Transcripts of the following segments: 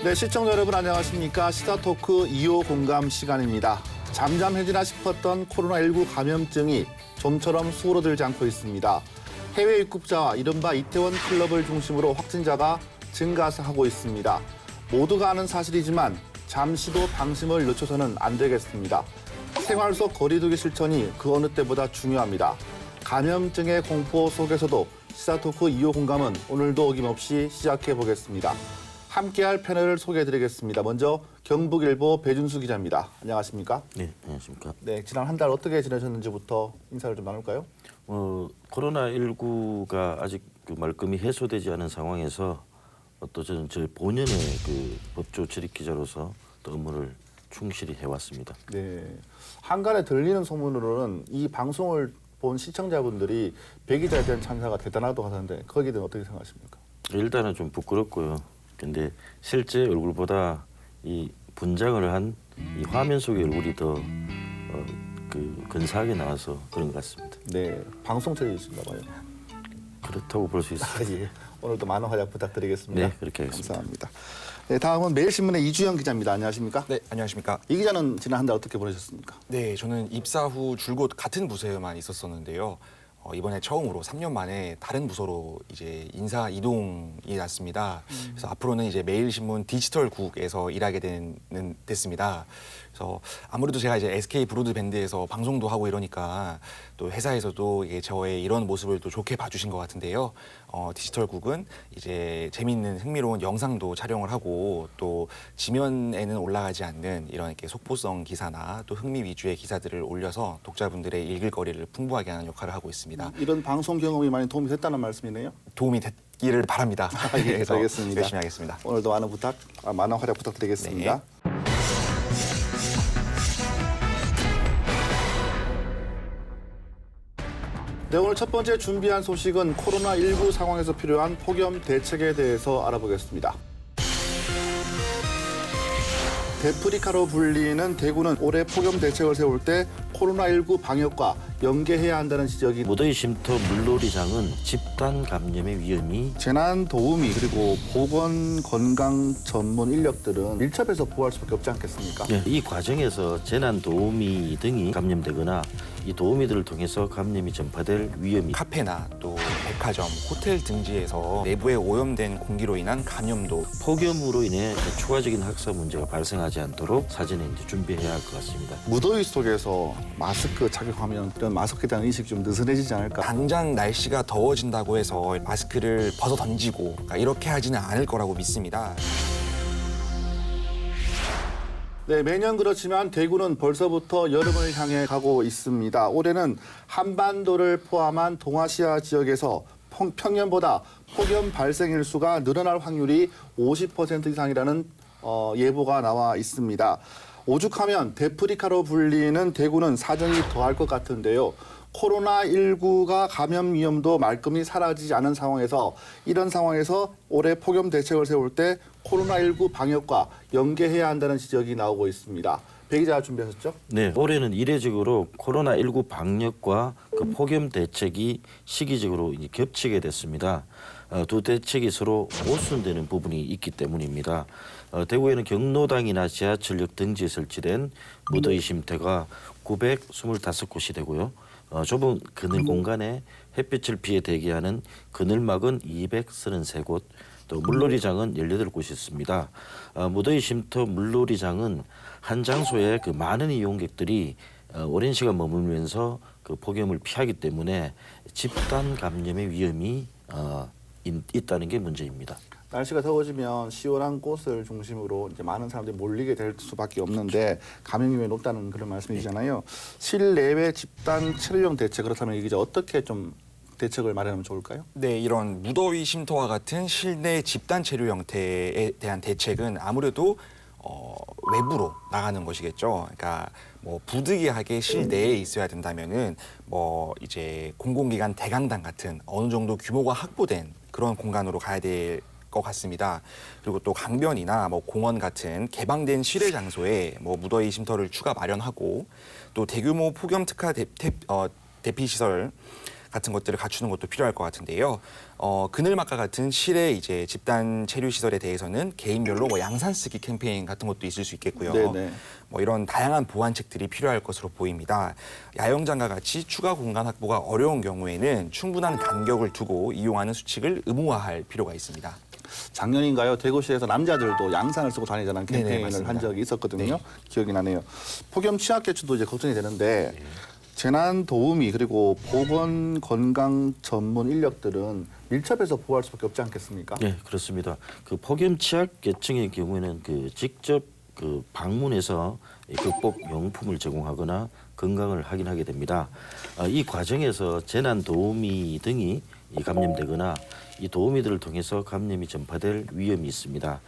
네, 시청자 여러분 안녕하십니까. 시사토크 2호 공감 시간입니다. 잠잠해지나 싶었던 코로나19 감염증이 좀처럼 수그러들지 않고 있습니다. 해외 입국자와 이른바 이태원 클럽을 중심으로 확진자가 증가하고 있습니다. 모두가 아는 사실이지만 잠시도 방심을 늦춰서는 안 되겠습니다. 생활 속 거리두기 실천이 그 어느 때보다 중요합니다. 감염증의 공포 속에서도 시사토크 2호 공감은 오늘도 어김없이 시작해 보겠습니다. 함께할 패널을 소개해드리겠습니다. 먼저 경북일보 배준수 기자입니다. 안녕하십니까? 네, 안녕하십니까? 네, 지난 한 달 어떻게 지내셨는지부터 인사를 좀 나눌까요? 코로나19가 아직 그 말끔히 해소되지 않은 상황에서 또 저는 저 본연의 그 법조 출입 기자로서 또 업무를 충실히 해왔습니다. 네, 한간에 들리는 소문으로는 이 방송을 본 시청자분들이 배 기자에 대한 찬사가 대단하다고 하는데 거기에 대해 어떻게 생각하십니까? 일단은 좀 부끄럽고요. 근데 실제 얼굴보다 이 분장을 한 이 화면 속의 얼굴이 더 근사하게 나와서 그런 것 같습니다. 네, 방송 처리이신가 봐요. 그렇다고 볼 수 있습니다. 예, 오늘도 많은 활약 부탁드리겠습니다. 네, 그렇게 하겠습니다. 감사합니다. 네, 다음은 매일신문의 이주영 기자입니다. 안녕하십니까? 네, 안녕하십니까. 이 기자는 지난 한 달 어떻게 보내셨습니까? 네, 저는 입사 후 줄곧 같은 부서에만 있었었는데요. 이번에 처음으로 3년 만에 다른 부서로 이제 인사 이동이 났습니다. 그래서 앞으로는 이제 매일신문 디지털국에서 일하게 됐습니다. 그래서 아무래도 제가 이제 SK 브로드밴드에서 방송도 하고 이러니까 또 회사에서도 이게 저의 이런 모습을 또 좋게 봐주신 것 같은데요. 디지털국은 이제 재미있는 흥미로운 영상도 촬영을 하고 또 지면에는 올라가지 않는 이런 이렇게 속보성 기사나 또 흥미 위주의 기사들을 올려서 독자분들의 읽을 거리를 풍부하게 하는 역할을 하고 있습니다. 이런 방송 경험이 많이 도움이 됐다는 말씀이네요? 도움이 됐기를 바랍니다. 예, 그래서 알겠습니다. 열심히 하겠습니다. 오늘도 많은 활약 부탁드리겠습니다. 네, 오늘 첫 번째 준비한 소식은 코로나19 상황에서 필요한 폭염 대책에 대해서 알아보겠습니다. 데프리카로 불리는 대구는 올해 폭염 대책을 세울 때 코로나19 방역과 연계해야 한다는 지적이 무더위 쉼터 물놀이장은 집단 감염의 위험이 재난 도우미 그리고 보건 건강 전문 인력들은 밀접해서 보호할 수밖에 없지 않겠습니까? 이 과정에서 재난 도우미 등이 감염되거나 이 도우미들을 통해서 감염이 전파될 위험이 카페나 또 백화점, 호텔 등지에서 내부에 오염된 공기로 인한 감염도 폭염으로 인해 추가적인 학사 문제가 발생하지 않도록 사전에 이제 준비해야 할 것 같습니다. 무더위 속에서 마스크 착용하면 이런 마스크에 대한 의식이 좀 느슨해지지 않을까? 당장 날씨가 더워진다고 해서 마스크를 벗어 던지고 이렇게 하지는 않을 거라고 믿습니다. 네, 매년 그렇지만 대구는 벌써부터 여름을 향해 가고 있습니다. 올해는 한반도를 포함한 동아시아 지역에서 평년보다 폭염 발생 일수가 늘어날 확률이 50% 이상이라는 예보가 나와 있습니다. 오죽하면 데프리카로 불리는 대구는 사정이 더할 것 같은데요. 코로나19가 감염 위험도 말끔히 사라지지 않은 상황에서 이런 상황에서 올해 폭염 대책을 세울 때 코로나19 방역과 연계해야 한다는 지적이 나오고 있습니다. 배 기자 준비하셨죠? 네, 올해는 이례적으로 코로나19 방역과 그 폭염 대책이 시기적으로 이제 겹치게 됐습니다. 두 대책이 서로 모순되는 부분이 있기 때문입니다. 대구에는 경로당이나 지하철역 등지에 설치된 무더위 쉼터가 925곳이 되고요. 좁은 그늘 공간에 햇빛을 피해 대기하는 그늘막은 233곳, 또 물놀이장은 18곳이 있습니다. 무더위 쉼터 물놀이장은 한 장소에 그 많은 이용객들이 오랜 시간 머물면서 그 폭염을 피하기 때문에 집단 감염의 위험이 있다는 게 문제입니다. 날씨가 더워지면 시원한 곳을 중심으로 이제 많은 사람들이 몰리게 될 수밖에 없는데 감염 위험이 높다는 그런 말씀이시잖아요. 실내외 집단 체류용 대책 그렇다면 이게 어떻게 좀 대책을 마련하면 좋을까요? 네, 이런 무더위 쉼터와 같은 실내 집단 체류 형태에 대한 대책은 아무래도 외부로 나가는 것이겠죠. 그러니까 뭐 부득이하게 실내에 있어야 된다면은 뭐 이제 공공기관 대강당 같은 어느 정도 규모가 확보된 그런 공간으로 가야 될 것 같습니다. 그리고 또 강변이나 뭐 공원 같은 개방된 실외 장소에 뭐 무더위 쉼터를 추가 마련하고 또 대규모 폭염 특화 대피 시설 같은 것들을 갖추는 것도 필요할 것 같은데요. 그늘막과 같은 실외 이제 집단 체류 시설에 대해서는 개인별로 뭐 양산 쓰기 캠페인 같은 것도 있을 수 있겠고요. 네네. 뭐 이런 다양한 보완책들이 필요할 것으로 보입니다. 야영장과 같이 추가 공간 확보가 어려운 경우에는 충분한 간격을 두고 이용하는 수칙을 의무화할 필요가 있습니다. 작년인가요? 대구시에서 남자들도 양산을 쓰고 다니자는 네네, 캠페인을 맞습니다. 한 적이 있었거든요. 네. 기억이 나네요. 폭염 취약 개추도 이제 걱정이 되는데 재난 도우미 그리고 보건 건강 전문 인력들은 밀접해서 보호할 수밖에 없지 않겠습니까? 네, 그렇습니다. 그 폭염 취약계층의 경우에는 그 직접 그 방문해서 극복 용품을 제공하거나 건강을 확인하게 됩니다. 이 과정에서 재난 도우미 등이 감염되거나 이 도우미들을 통해서 감염이 전파될 위험이 있습니다.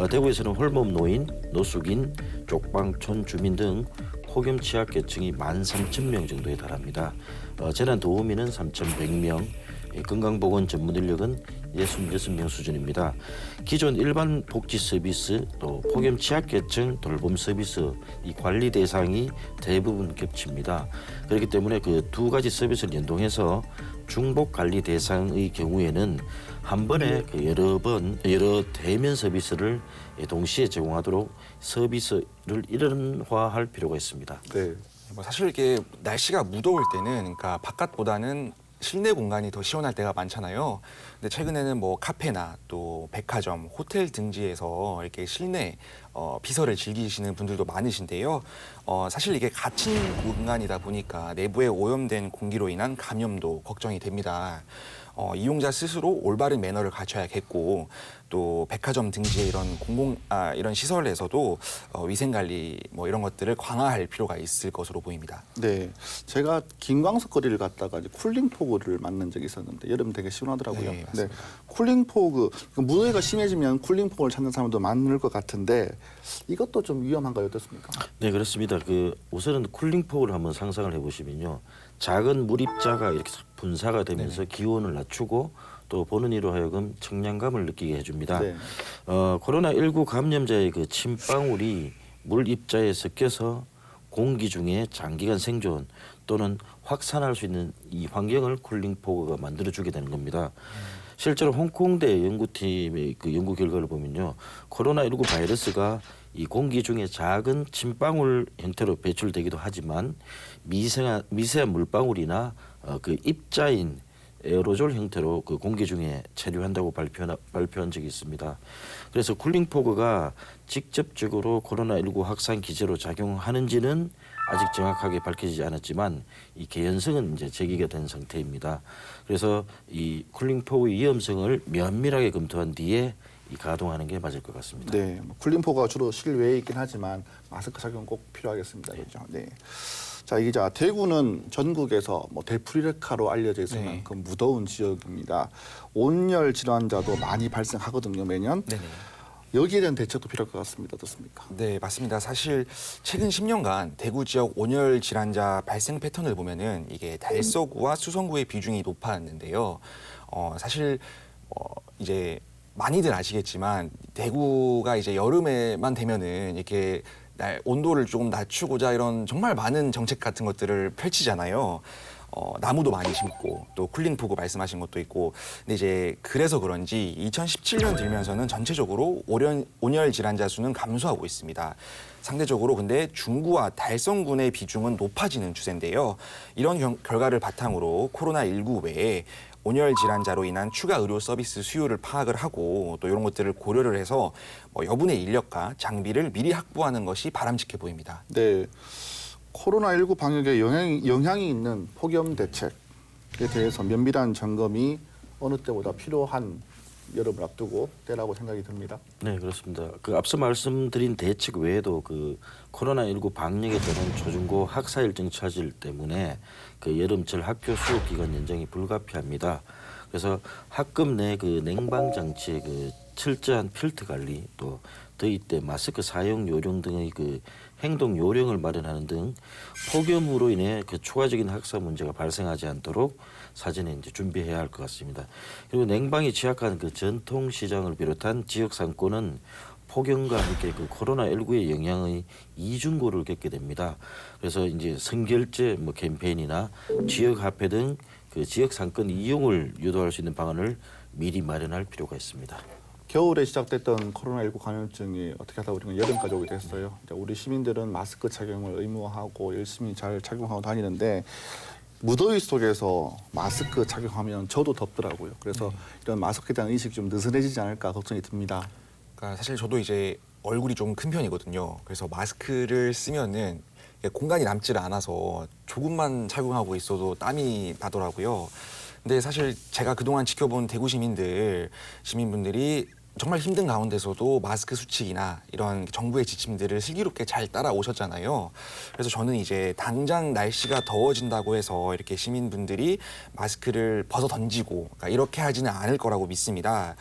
대구에서는 홀몸 노인, 노숙인, 족방촌 주민 등 폭염 취약계층이 13,000명 정도에 달합니다. 재난 도우미는 3,100명, 건강보건 전문 인력은 66명 수준입니다. 기존 일반 복지 서비스 또 폭염 취약계층 돌봄 서비스 이 관리 대상이 대부분 겹칩니다. 그렇기 때문에 그 두 가지 서비스를 연동해서 중복 관리 대상의 경우에는 한 번에 그 여러 대면 서비스를 동시에 제공하도록 서비스를 일원화할 필요가 있습니다. 네. 뭐 사실 이게 날씨가 무더울 때는 그러니까 바깥보다는 실내 공간이 더 시원할 때가 많잖아요. 근데 최근에는 뭐 카페나 또 백화점, 호텔 등지에서 이렇게 실내 비서를 즐기시는 분들도 많으신데요. 사실 이게 갇힌 공간이다 보니까 내부에 오염된 공기로 인한 감염도 걱정이 됩니다. 이용자 스스로 올바른 매너를 갖춰야겠고 또 백화점 등지의 이런 시설에서도 위생 관리 뭐 이런 것들을 강화할 필요가 있을 것으로 보입니다. 네. 제가 김광석 거리를 갔다가 이제 쿨링포그를 맞는 적이 있었는데 여름 되게 시원하더라고요. 네, 맞습니다. 쿨링포그 무더위가 심해지면 쿨링포그를 찾는 사람도 많을 것 같은데 이것도 좀 위험한가요? 어떻습니까? 네, 그렇습니다. 우선은 쿨링폭을 한번 상상을 해보시면요, 작은 물입자가 이렇게 분사가 되면서 기온을 낮추고 또 보는 이로 하여금 청량감을 느끼게 해줍니다. 네. 코로나19 감염자의 그 침방울이 물 입자에 섞여서 공기 중에 장기간 생존 또는 확산할 수 있는 이 환경을 쿨링포그가 만들어주게 되는 겁니다. 실제로 홍콩대 연구팀의 그 연구 결과를 보면요, 코로나19 바이러스가 이 공기 중에 작은 침방울 형태로 배출되기도 하지만 미세한 물방울이나 그 입자인 에어로졸 형태로 그 공기 중에 체류한다고 발표한 적이 있습니다. 그래서 쿨링포그가 직접적으로 코로나19 확산 기제로 작용하는지는 아직 정확하게 밝혀지지 않았지만 이 개연성은 이제 제기가 된 상태입니다. 그래서 이 쿨링포그의 위험성을 면밀하게 검토한 뒤에 가동하는 게 맞을 것 같습니다. 네. 쿨링포그가 주로 실외에 있긴 하지만 마스크 착용 꼭 필요하겠습니다. 그렇죠? 네. 자, 이 기자, 대구는 전국에서 데프리카로 알려져 있을 네. 만큼 무더운 지역입니다. 온열 질환자도 많이 발생하거든요, 매년. 네네. 여기에 대한 대책도 필요할 것 같습니다. 어떻습니까? 네, 맞습니다. 사실 최근 10년간 대구 지역 온열 질환자 발생 패턴을 보면은 이게 달서구와 수성구의 비중이 높았는데요. 사실 이제 많이들 아시겠지만 대구가 이제 여름에만 되면은 이렇게 온도를 조금 낮추고자 이런 정말 많은 정책 같은 것들을 펼치잖아요. 나무도 많이 심고 또 쿨링포그 말씀하신 것도 있고. 근데 이제 그래서 그런지 2017년 들면서는 전체적으로 온열 질환자 수는 감소하고 있습니다. 상대적으로 근데 중구와 달성군의 비중은 높아지는 추세인데요. 이런 결과를 바탕으로 코로나19 외에 온열 질환자로 인한 추가 의료 서비스 수요를 파악을 하고 또 이런 것들을 고려를 해서 여분의 인력과 장비를 미리 확보하는 것이 바람직해 보입니다. 네. 코로나19 방역에 영향이 있는 폭염 대책에 대해서 면밀한 점검이 어느 때보다 필요한 여름을 앞두고 때라고 생각이 듭니다. 네, 그렇습니다. 앞서 말씀드린 대책 외에도 코로나19 방역에 따른 초중고 학사 일정 차질 때문에 여름철 학교 수업 기간 연장이 불가피합니다. 그래서 학급 내 냉방 장치의 철저한 필터 관리, 또 더위 때 마스크 사용 요령 등의 행동 요령을 마련하는 등 폭염으로 인해 추가적인 학사 문제가 발생하지 않도록 사전에 이제 준비해야 할 것 같습니다. 그리고 냉방이 취약한 전통 시장을 비롯한 지역 상권은 폭염과 함께 코로나19의 영향의 이중고를 겪게 됩니다. 그래서 이제 선결제 캠페인이나 지역 화폐 등 그 지역 상권 이용을 유도할 수 있는 방안을 미리 마련할 필요가 있습니다. 겨울에 시작됐던 코로나19 감염증이 어떻게 하다 보니까 여름까지 오게 됐어요. 이제 우리 시민들은 마스크 착용을 의무화하고 열심히 잘 착용하고 다니는데 무더위 속에서 마스크 착용하면 저도 덥더라고요. 그래서 이런 마스크에 대한 의식이 좀 느슨해지지 않을까 걱정이 듭니다. 그러니까 사실 저도 이제 얼굴이 좀 큰 편이거든요. 그래서 마스크를 쓰면은 공간이 남지를 않아서 조금만 착용하고 있어도 땀이 나더라고요. 근데 사실 제가 그동안 지켜본 대구 시민분들이 정말 힘든 가운데서도 마스크 수칙이나 이런 정부의 지침들을 슬기롭게 잘 따라오셨잖아요. 그래서 저는 이제 당장 날씨가 더워진다고 해서 이렇게 시민분들이 마스크를 벗어 던지고 그러니까 이렇게 하지는 않을 거라고 믿습니다.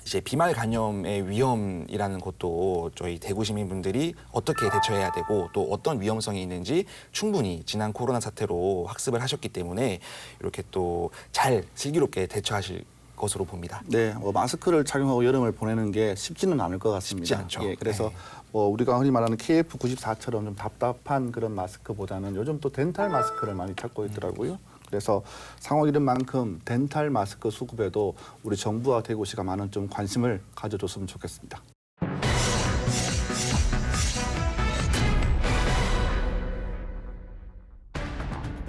이제 비말 감염의 위험이라는 것도 저희 대구 시민분들이 어떻게 대처해야 되고 또 어떤 위험성이 있는지 충분히 지난 코로나 사태로 학습을 하셨기 때문에 이렇게 또 잘 슬기롭게 대처하실 것으로 봅니다. 네, 마스크를 착용하고 여름을 보내는 게 쉽지는 않을 것 같습니다. 쉽지 않죠. 예, 그래서 네. 우리가 흔히 말하는 KF94처럼 좀 답답한 그런 마스크보다는 요즘 또 덴탈 마스크를 많이 찾고 있더라고요. 그래서 상황 이런 만큼 덴탈 마스크 수급에도 우리 정부와 대구시가 많은 좀 관심을 가져줬으면 좋겠습니다.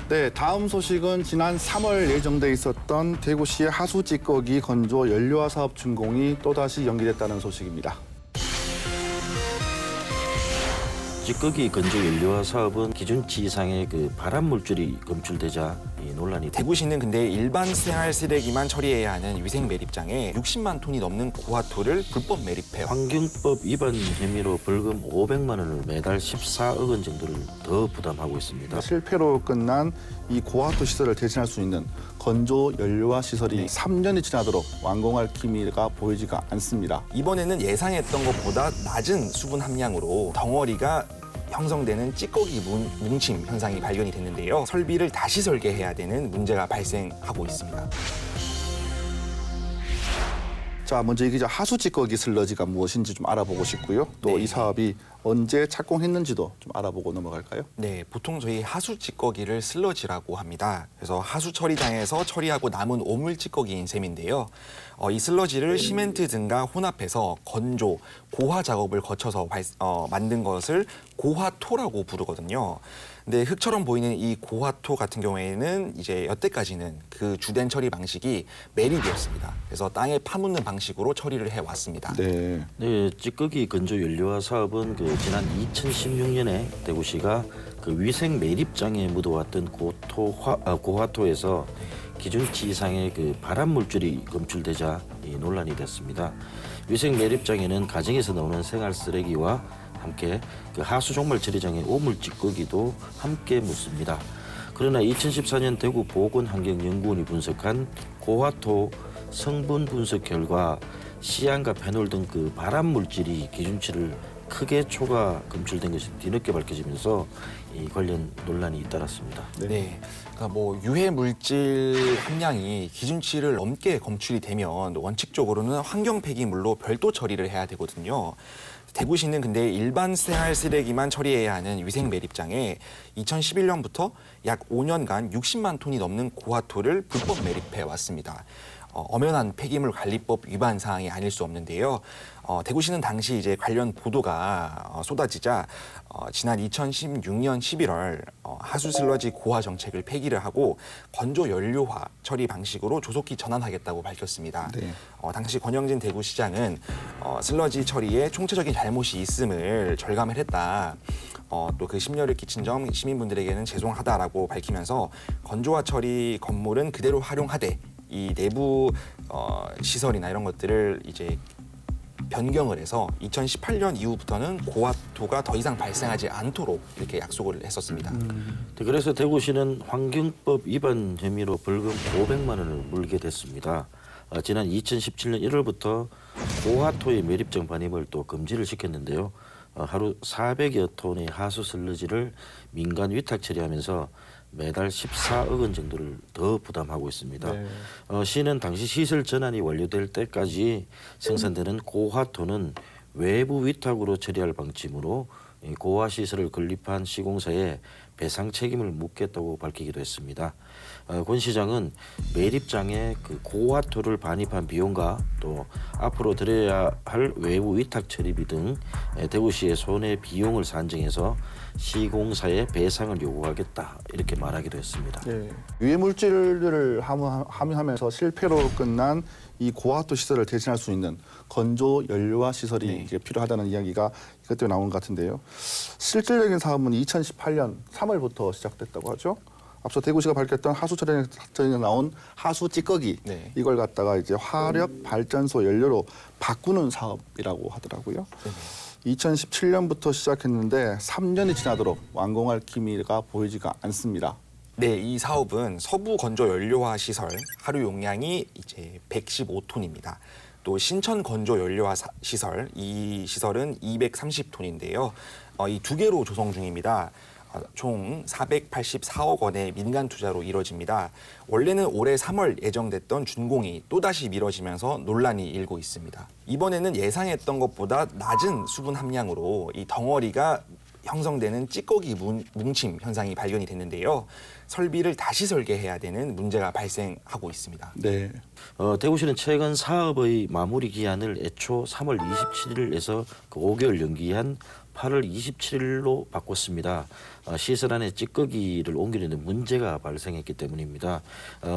네, 다음 소식은 지난 3월 예정돼 있었던 대구시의 하수 찌꺼기 건조 연료화 사업 준공이 또다시 연기됐다는 소식입니다. 찌꺼기 건조 연료화 사업은 기준치 이상의 그 발암 물질이 검출되자 이 논란이 대구시는 근데 일반 생활 쓰레기만 처리해야 하는 위생 매립장에 60만 톤이 넘는 고화토를 불법 매립해요. 환경법 위반 혐의로 벌금 500만 원을 매달 14억 원 정도를 더 부담하고 있습니다. 실패로 끝난 이 고화토 시설을 대신할 수 있는 건조 연료화 시설이 3년이 지나도록 완공할 기미가 보이지가 않습니다. 이번에는 예상했던 것보다 낮은 수분 함량으로 덩어리가 형성되는 찌꺼기 뭉침 현상이 발견이 됐는데요. 설비를 다시 설계해야 되는 문제가 발생하고 있습니다. 자, 먼저 이 하수 찌꺼기 슬러지가 무엇인지 좀 알아보고 싶고요. 또 이 사업이 언제 착공했는지도 좀 알아보고 넘어갈까요? 네, 보통 저희 하수 찌꺼기를 슬러지라고 합니다. 그래서 하수 처리장에서 처리하고 남은 오물 찌꺼기인 셈인데요. 이 슬러지를 시멘트 등과 혼합해서 건조, 고화 작업을 거쳐서 만든 것을 고화토라고 부르거든요. 근데 흙처럼 보이는 이 고화토 같은 경우에는 이제 여태까지는 그 주된 처리 방식이 매립이었습니다. 그래서 땅에 파묻는 방식으로 처리를 해왔습니다. 네. 네, 찌꺼기 건조 연료화 사업은 그 지난 2016년에 대구시가 그 위생 매립장에 묻어왔던 고화토에서 기준치 이상의 그 발암 물질이 검출되자 논란이 됐습니다. 위생 매립장에는 가정에서 나오는 생활 쓰레기와 함께 그 하수 종말 처리장의 오물 찌꺼기도 함께 묻습니다. 그러나 2014년 대구 보건환경연구원이 분석한 고화토 성분 분석 결과 시안과 페놀 등 그 발암 물질이 기준치를 크게 초과 검출된 것이 뒤늦게 밝혀지면서 이 관련 논란이 잇따랐습니다. 네. 그러니까 뭐 유해 물질 함량이 기준치를 넘게 검출이 되면 원칙적으로는 환경 폐기물로 별도 처리를 해야 되거든요. 대구시는 근데 일반 생활 쓰레기만 처리해야 하는 위생 매립장에 2011년부터 약 5년간 60만 톤이 넘는 고화토를 불법 매립해 왔습니다. 엄연한 폐기물 관리법 위반 사항이 아닐 수 없는데요. 대구시는 당시 이제 관련 보도가 쏟아지자 지난 2016년 11월 하수 슬러지 고화 정책을 폐기를 하고 건조 연료화 처리 방식으로 조속히 전환하겠다고 밝혔습니다. 네. 당시 권영진 대구시장은 슬러지 처리에 총체적인 잘못이 있음을 절감을 했다. 또 그 심려를 끼친 점 시민분들에게는 죄송하다라고 밝히면서 건조화 처리 건물은 그대로 활용하되 이 내부 시설이나 이런 것들을 이제 변경을 해서 2018년 이후부터는 고화토가 더 이상 발생하지 않도록 이렇게 약속을 했었습니다. 그래서 대구시는 환경법 위반 혐의로 벌금 500만 원을 물게 됐습니다. 지난 2017년 1월부터 고화토의 매립장 반입을 또 금지를 시켰는데요. 하루 400여 톤의 하수 슬러지를 민간 위탁 처리하면서 매달 14억 원 정도를 더 부담하고 있습니다. 네. 시는 당시 시설 전환이 완료될 때까지 생산되는 고화토는 외부 위탁으로 처리할 방침으로 고화 시설을 건립한 시공사에 배상 책임을 묻겠다고 밝히기도 했습니다. 권 시장은 매립장에 그 고화토를 반입한 비용과 또 앞으로 들여야 할 외부 위탁 처리비 등 대구시의 손해 비용을 산정해서 시공사에 배상을 요구하겠다 이렇게 말하기도 했습니다. 예. 유해 물질을 함유하면서 실패로 끝난 이 고화토 시설을 대신할 수 있는 건조 연료화 시설이 이제 필요하다는 이야기가 이것 때문에 나온 것 같은데요. 실질적인 사업은 2018년 3월부터 시작됐다고 하죠. 앞서 대구시가 밝혔던 하수 처리에 나온 하수 찌꺼기 이걸 갖다가 이제 화력 발전소 연료로 바꾸는 사업이라고 하더라고요. 2017년부터 시작했는데 3년이 지나도록 완공할 기미가 보이지가 않습니다. 네, 이 사업은 서부 건조 연료화 시설 하루 용량이 이제 115톤입니다. 또 신천 건조 연료화 시설, 이 시설은 230톤인데요. 이 두 개로 조성 중입니다. 총 484억 원의 민간 투자로 이뤄집니다. 원래는 올해 3월 예정됐던 준공이 또다시 미뤄지면서 논란이 일고 있습니다. 이번에는 예상했던 것보다 낮은 수분 함량으로 이 덩어리가 형성되는 찌꺼기 뭉침 현상이 발견이 됐는데요. 설비를 다시 설계해야 되는 문제가 발생하고 있습니다. 네. 대구시는 최근 사업의 마무리 기한을 애초 3월 27일에서 그 5개월 연기한 8월 27일로 바꿨습니다. 시설 안에 찌꺼기를 옮기려는 문제가 발생했기 때문입니다.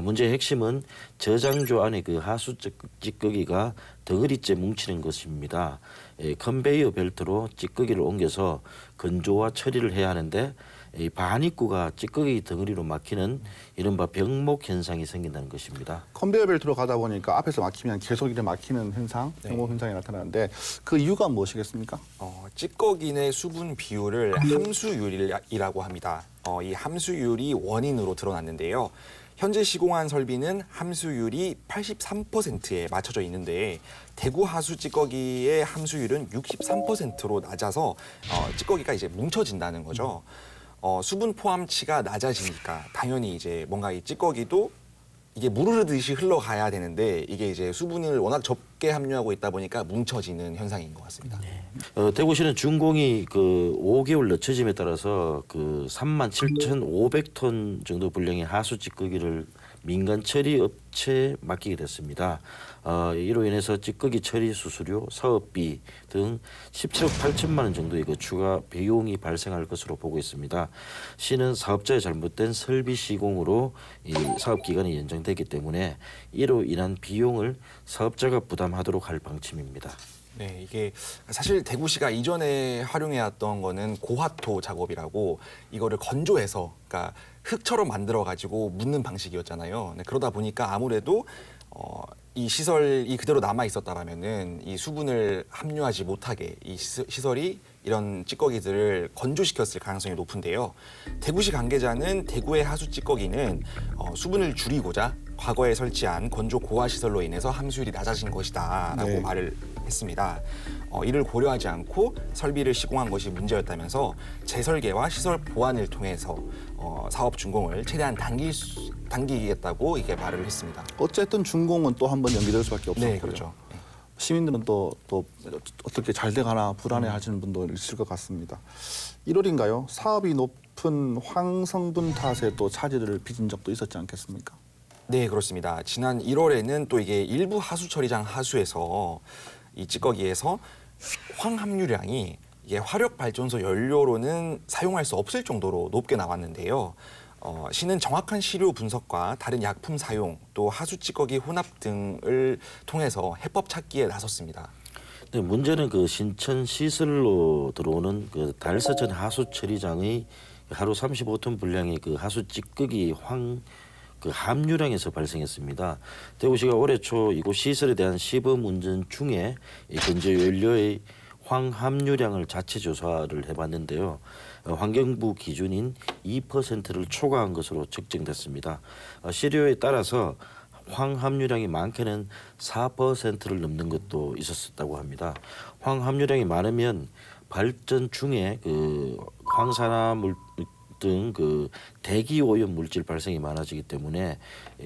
문제의 핵심은 저장조 안에 그 하수 찌꺼기가 덩어리째 뭉치는 것입니다. 컨베이어 벨트로 찌꺼기를 옮겨서 건조와 처리를 해야 하는데 이 반입구가 찌꺼기 덩어리로 막히는 이른바 병목 현상이 생긴다는 것입니다. 컨베이어 벨트로 가다 보니까 앞에서 막히면 계속 이렇게 막히는 현상, 병목 현상이 나타나는데 그 이유가 무엇이겠습니까? 찌꺼기 내 수분 비율을 함수율이라고 합니다. 이 함수율이 원인으로 드러났는데요. 현재 시공한 설비는 함수율이 83%에 맞춰져 있는데 대구 하수 찌꺼기의 함수율은 63%로 낮아서 찌꺼기가 이제 뭉쳐진다는 거죠. 수분 포함치가 낮아지니까 당연히 이제 뭔가 이 찌꺼기도 이게 물 흐르듯이 흘러가야 되는데 이게 이제 수분을 워낙 적게 함유하고 있다 보니까 뭉쳐지는 현상인 것 같습니다. 대구시는 준공이 그 5개월 늦춰짐에 따라서 그 37,500톤 정도 분량의 하수 찌꺼기를 민간 처리 업체에 맡기게 됐습니다. 이로 인해서 찌꺼기 처리 수수료, 사업비 등 17억 8천만 원 정도의 그 추가 비용이 발생할 것으로 보고 있습니다. 시는 사업자의 잘못된 설비 시공으로 이 사업 기간이 연장되기 때문에 이로 인한 비용을 사업자가 부담하도록 할 방침입니다. 네, 이게 사실 대구시가 이전에 활용해왔던 거는 고화토 작업이라고 이거를 건조해서, 그러니까 흙처럼 만들어가지고 묻는 방식이었잖아요. 네, 그러다 보니까 아무래도 이 시설이 그대로 남아 있었다라면은 이 수분을 함유하지 못하게 이 시설이 이런 찌꺼기들을 건조시켰을 가능성이 높은데요. 대구시 관계자는 대구의 하수 찌꺼기는 수분을 줄이고자 과거에 설치한 건조 고화 시설로 인해서 함수율이 낮아진 것이다라고 말을 했습니다. 이를 고려하지 않고 설비를 시공한 것이 문제였다면서 재설계와 시설 보완을 통해서 사업 준공을 최대한 당기겠다고 이게 말을 했습니다. 어쨌든 준공은 또 한 번 연기될 수밖에 없었고요. 네, 그렇죠. 시민들은 또 어떻게 잘 돼가나 불안해하시는 분도 있을 것 같습니다. 1월인가요? 사업이 높은 황성분 탓에 또 차질을 빚은 적도 있었지 않겠습니까? 네, 그렇습니다. 지난 1월에는 또 이게 일부 하수 처리장 하수에서 이 찌꺼기에서 황 함유량이 이게 화력 발전소 연료로는 사용할 수 없을 정도로 높게 나왔는데요. 시는 정확한 시료 분석과 다른 약품 사용, 또 하수 찌꺼기 혼합 등을 통해서 해법 찾기에 나섰습니다. 네, 문제는 그 신천 시설로 들어오는 그 달서천 하수 처리장의 하루 35톤 분량의 그 하수 찌꺼기 그 함유량에서 발생했습니다. 대구시가 올해 초 이곳 시설에 대한 시범 운전 중에 이 건조 연료의 황 함유량을 자체 조사를 해봤는데요. 환경부 기준인 2%를 초과한 것으로 측정됐습니다. 시료에 따라서 황 함유량이 많게는 4%를 넘는 것도 있었다고 합니다. 황 함유량이 많으면 발전 중에 그 황산화물 등 그 대기 오염 물질 발생이 많아지기 때문에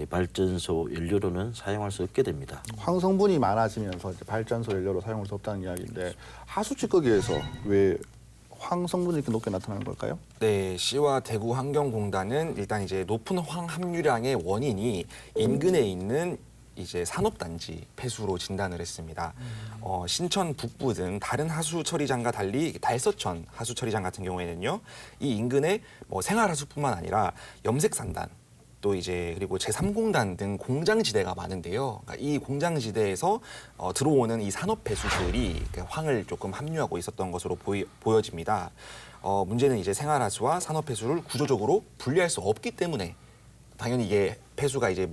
발전소 연료로는 사용할 수 없게 됩니다. 황성분이 많아지면서 이제 발전소 연료로 사용할 수 없다는 이야기인데 하수 찌꺼기에서 왜 황성분이 이렇게 높게 나타나는 걸까요? 네, 시와 대구 환경공단은 일단 이제 높은 황 함유량의 원인이 인근에 있는 이제 산업단지 폐수로 진단을 했습니다. 신천 북부 등 다른 하수 처리장과 달리 달서천 하수 처리장 같은 경우에는요, 이 인근에 뭐 생활하수뿐만 아니라 염색산단 또 이제 그리고 제3공단 등 공장지대가 많은데요. 그러니까 이 공장지대에서 들어오는 이 산업 폐수들이 황을 조금 함유하고 있었던 것으로 보여집니다. 문제는 이제 생활하수와 산업 폐수를 구조적으로 분리할 수 없기 때문에 당연히 이게 폐수가 이제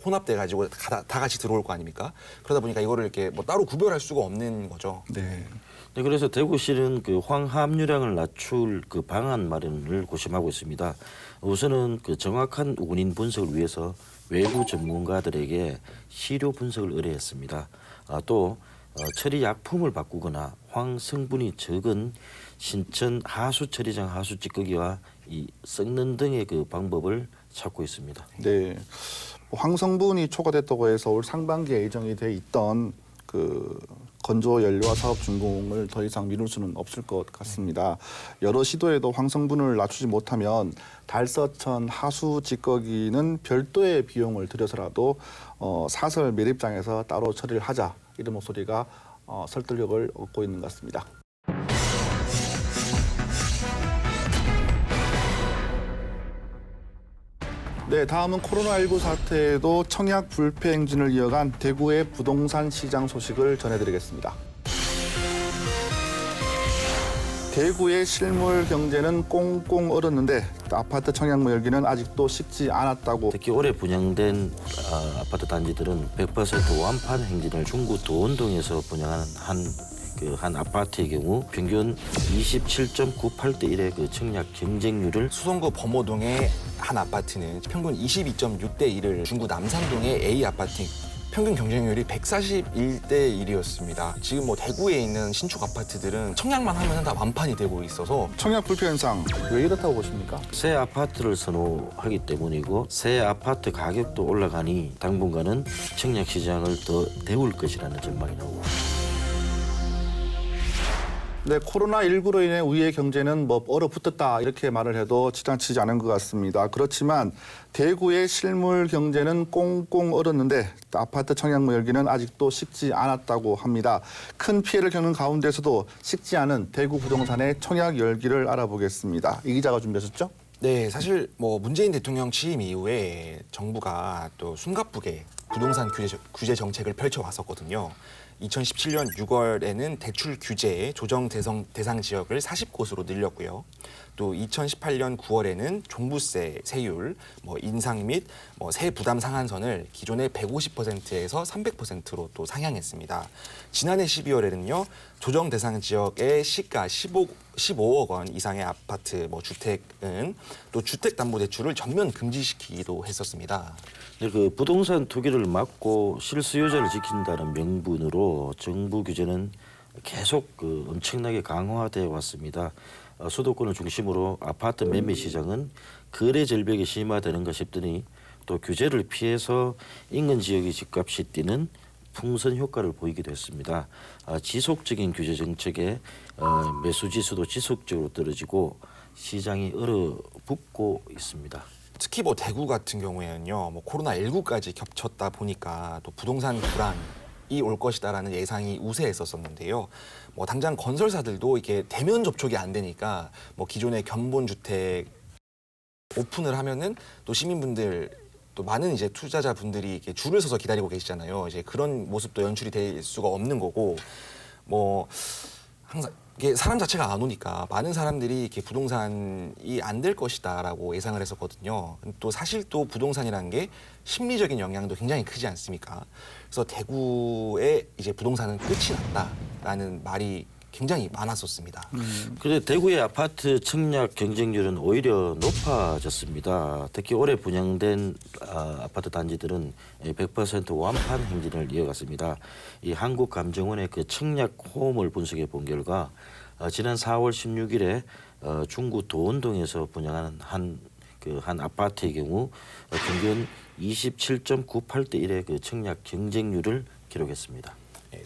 혼합돼 가지고 다 같이 들어올 거 아닙니까? 그러다 보니까 이거를 이렇게 뭐 따로 구별할 수가 없는 거죠. 네. 네, 그래서 대구시는 그 황 함유량을 낮출 그 방안 마련을 고심하고 있습니다. 우선은 그 정확한 원인 분석을 위해서 외부 전문가들에게 시료 분석을 의뢰했습니다. 또 처리 약품을 바꾸거나 황 성분이 적은 신천 하수 처리장 하수 찌꺼기와 이 섞는 등의 그 방법을 찾고 있습니다. 네. 황성분이 초과됐다고 해서 올 상반기에 예정이 돼 있던 그 건조 연료화 사업 준공을 더 이상 미룰 수는 없을 것 같습니다. 여러 시도에도 황성분을 낮추지 못하면 달서천 하수 찌꺼기는 별도의 비용을 들여서라도 사설 매립장에서 따로 처리를 하자, 이런 목소리가 설득력을 얻고 있는 것 같습니다. 네, 다음은 코로나19 사태에도 청약 불패 행진을 이어간 대구의 부동산 시장 소식을 전해드리겠습니다. 대구의 실물 경제는 꽁꽁 얼었는데 아파트 청약무 열기는 아직도 식지 않았다고. 특히 올해 분양된 아파트 단지들은 100% 완판 행진을 중구 도원동에서 분양한 한 아파트의 경우 평균 27.98대 1의 그 청약 경쟁률을, 수성구 범호동의 한 아파트는 평균 22.6대 1을, 중구 남산동의 A 아파트 평균 경쟁률이 141대 1이었습니다. 지금 뭐 대구에 있는 신축 아파트들은 청약만 하면 다 완판이 되고 있어서 청약 불패 현상 왜 이렇다고 보십니까? 새 아파트를 선호하기 때문이고, 새 아파트 가격도 올라가니 당분간은 청약 시장을 더 데울 것이라는 전망이 나오고. 네, 코로나19로 인해 우리의 경제는 뭐 얼어붙었다, 이렇게 말을 해도 지나치지 않은 것 같습니다. 그렇지만 대구의 실물 경제는 꽁꽁 얼었는데 아파트 청약무 열기는 아직도 식지 않았다고 합니다. 큰 피해를 겪는 가운데서도 식지 않은 대구 부동산의 청약 열기를 알아보겠습니다. 이 기자가 준비하셨죠? 네, 사실 뭐 문재인 대통령 취임 이후에 정부가 또 숨가쁘게 부동산 규제 정책을 펼쳐왔었거든요. 2017년 6월에는 대출 규제의 조정 대상 지역을 40곳으로 늘렸고요. 또 2018년 9월에는 종부세 세율 인상 및 세 부담 상한선을 기존의 150%에서 300%로 또 상향했습니다. 지난해 12월에는요. 조정 대상 지역의 시가 15억 원 이상의 아파트 주택은 또 주택담보대출을 전면 금지시키기도 했었습니다. 네, 그 부동산 투기를 막고 실수요자를 지킨다는 명분으로 정부 규제는 계속 엄청나게 강화되어 왔습니다. 수도권을 중심으로 아파트 매매 시장은 거래 절벽이 심화되는가 싶더니 또 규제를 피해서 인근 지역의 집값이 뛰는 풍선 효과를 보이기도 했습니다. 지속적인 규제 정책에 매수 지수도 지속적으로 떨어지고 시장이 얼어붙고 있습니다. 특히 대구 같은 경우에는요, 코로나19까지 겹쳤다 보니까 또 부동산 불안이 올 것이다라는 예상이 우세했었는데요. 당장 건설사들도 이게 대면 접촉이 안 되니까 기존의 견본 주택 오픈을 하면은 또 시민분들 또 많은 이제 투자자분들이 이렇게 줄을 서서 기다리고 계시잖아요. 이제 그런 모습도 연출이 될 수가 없는 거고, 항상 이게 사람 자체가 안 오니까 많은 사람들이 이렇게 부동산이 안 될 것이다라고 예상을 했었거든요. 또 사실 또 부동산이라는 게 심리적인 영향도 굉장히 크지 않습니까? 그래서 대구의 이제 부동산은 끝이 났다라는 말이 굉장히 많았었습니다. 그런데 대구의 아파트 청약 경쟁률은 오히려 높아졌습니다. 특히 올해 분양된 아파트 단지들은 100% 완판 행진을 이어갔습니다. 이 한국감정원의 그 청약 호응을 분석해 본 결과 지난 4월 16일에 중구 도원동에서 분양하는 한 아파트의 경우 평균 27.98대 1의 그 청약 경쟁률을 기록했습니다.